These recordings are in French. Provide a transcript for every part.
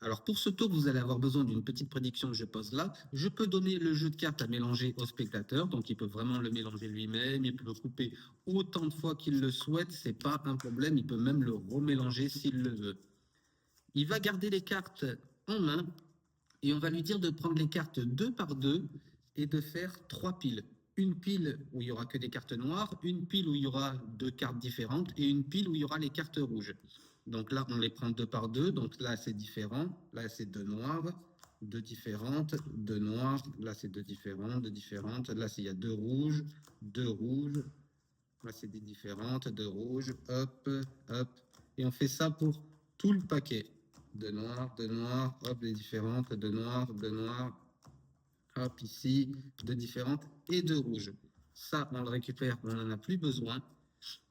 Alors pour ce tour, vous allez avoir besoin d'une petite prédiction que je pose là. Je peux donner le jeu de cartes à mélanger au spectateur, donc il peut vraiment le mélanger lui-même, il peut le couper autant de fois qu'il le souhaite, c'est pas un problème, il peut même le remélanger s'il le veut. Il va garder les cartes en main et on va lui dire de prendre les cartes deux par deux et de faire trois piles. Une pile où il y aura que des cartes noires, une pile où il y aura deux cartes différentes et une pile où il y aura les cartes rouges. Donc là, on les prend deux par deux. Donc là, c'est différent. Là, c'est deux noires, deux différentes, deux noires. Là, c'est deux différentes, deux différentes. Là, il y a deux rouges, deux rouges. Là, c'est des différentes, deux rouges. Hop, hop. Et on fait ça pour tout le paquet. Deux noirs, hop, des différentes, deux noirs, hop, ici, deux différentes et deux rouges. Ça, on le récupère, on n'en a plus besoin.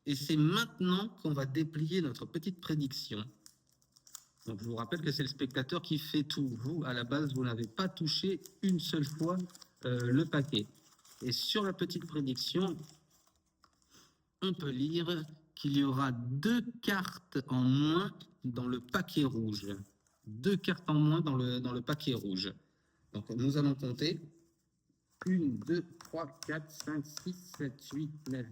Et c'est maintenant qu'on va déplier notre petite prédiction. Donc, je vous rappelle que c'est le spectateur qui fait tout. Vous, à la base, vous n'avez pas touché une seule fois le paquet. Et sur la petite prédiction, on peut lire qu'il y aura deux cartes en moins dans le paquet rouge. Deux cartes en moins dans le paquet rouge. Donc, nous allons compter 1, 2, 3, 4, 5, 6, 7, 8, 9,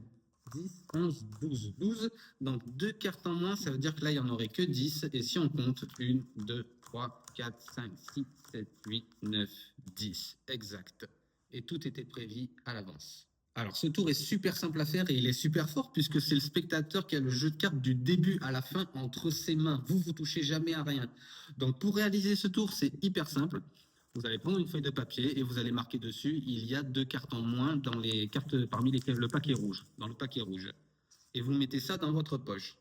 10, 11, 12, 12. Donc, deux cartes en moins, ça veut dire que là, il n'y en aurait que 10. Et si on compte 1, 2, 3, 4, 5, 6, 7, 8, 9, 10. Exact. Et tout était prévu à l'avance. Alors, ce tour est super simple à faire et il est super fort puisque c'est le spectateur qui a le jeu de cartes du début à la fin entre ses mains. Vous touchez jamais à rien. Donc, pour réaliser ce tour, c'est hyper simple. Vous allez prendre une feuille de papier et vous allez marquer dessus, il y a deux cartes en moins dans les cartes parmi lesquelles le paquet rouge, dans le paquet rouge. Et vous mettez ça dans votre poche.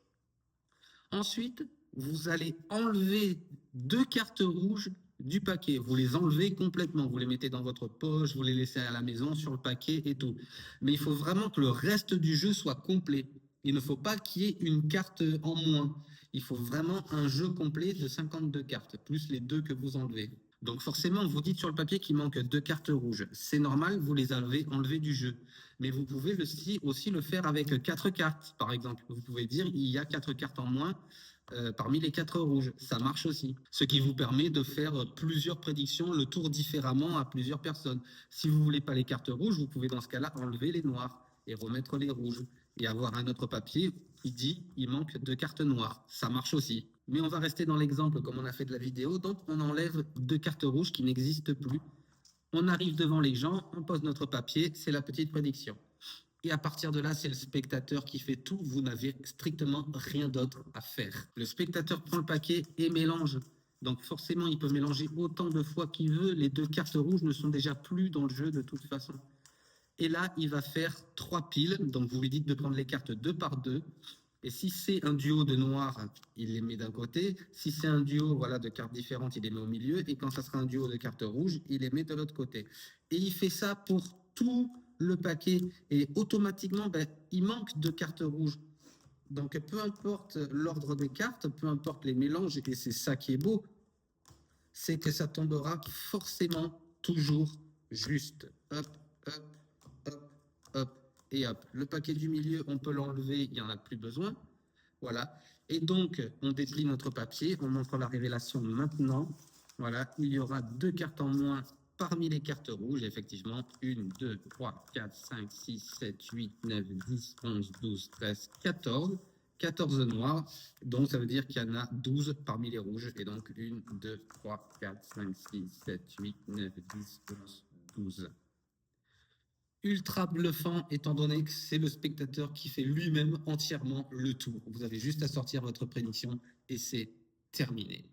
Ensuite, vous allez enlever deux cartes rouges du paquet. Vous les enlevez complètement. Vous les mettez dans votre poche, vous les laissez à la maison sur le paquet et tout. Mais il faut vraiment que le reste du jeu soit complet. Il ne faut pas qu'il y ait une carte en moins. Il faut vraiment un jeu complet de 52 cartes, plus les deux que vous enlevez. Donc forcément, vous dites sur le papier qu'il manque deux cartes rouges. C'est normal, vous les avez enlevées du jeu. Mais vous pouvez aussi le faire avec quatre cartes, par exemple. Vous pouvez dire il y a quatre cartes en moins parmi les quatre rouges. Ça marche aussi. Ce qui vous permet de faire plusieurs prédictions, le tour différemment à plusieurs personnes. Si vous voulez pas les cartes rouges, vous pouvez dans ce cas-là enlever les noirs et remettre les rouges et avoir un autre papier qui dit il manque deux cartes noires. Ça marche aussi. Mais on va rester dans l'exemple comme on a fait de la vidéo. Donc on enlève deux cartes rouges qui n'existent plus. On arrive devant les gens, on pose notre papier, c'est la petite prédiction. Et à partir de là, c'est le spectateur qui fait tout. Vous n'avez strictement rien d'autre à faire. Le spectateur prend le paquet et mélange. Donc forcément, il peut mélanger autant de fois qu'il veut. Les deux cartes rouges ne sont déjà plus dans le jeu de toute façon. Et là, il va faire trois piles. Donc vous lui dites de prendre les cartes deux par deux. Et si c'est un duo de noirs, il les met d'un côté. Si c'est un duo voilà, de cartes différentes, il les met au milieu. Et quand ça sera un duo de cartes rouges, il les met de l'autre côté. Et il fait ça pour tout le paquet. Et automatiquement, il manque de cartes rouges. Donc peu importe l'ordre des cartes, peu importe les mélanges, et c'est ça qui est beau, c'est que ça tombera forcément toujours juste. Hop, hop, hop, hop et hop. Le paquet du milieu, on peut l'enlever, il n'y en a plus besoin. Voilà. Et donc, on déplie notre papier, on montre la révélation maintenant. Voilà, il y aura deux cartes en moins parmi les cartes rouges, effectivement. 1, 2, 3, 4, 5, 6, 7, 8, 9, 10, 11, 12, 13, 14. 14 noirs, donc ça veut dire qu'il y en a 12 parmi les rouges. Et donc 1, 2, 3, 4, 5, 6, 7, 8, 9, 10, 11, 12. Ultra bluffant étant donné que c'est le spectateur qui fait lui-même entièrement le tour. Vous avez juste à sortir votre prédiction et c'est terminé.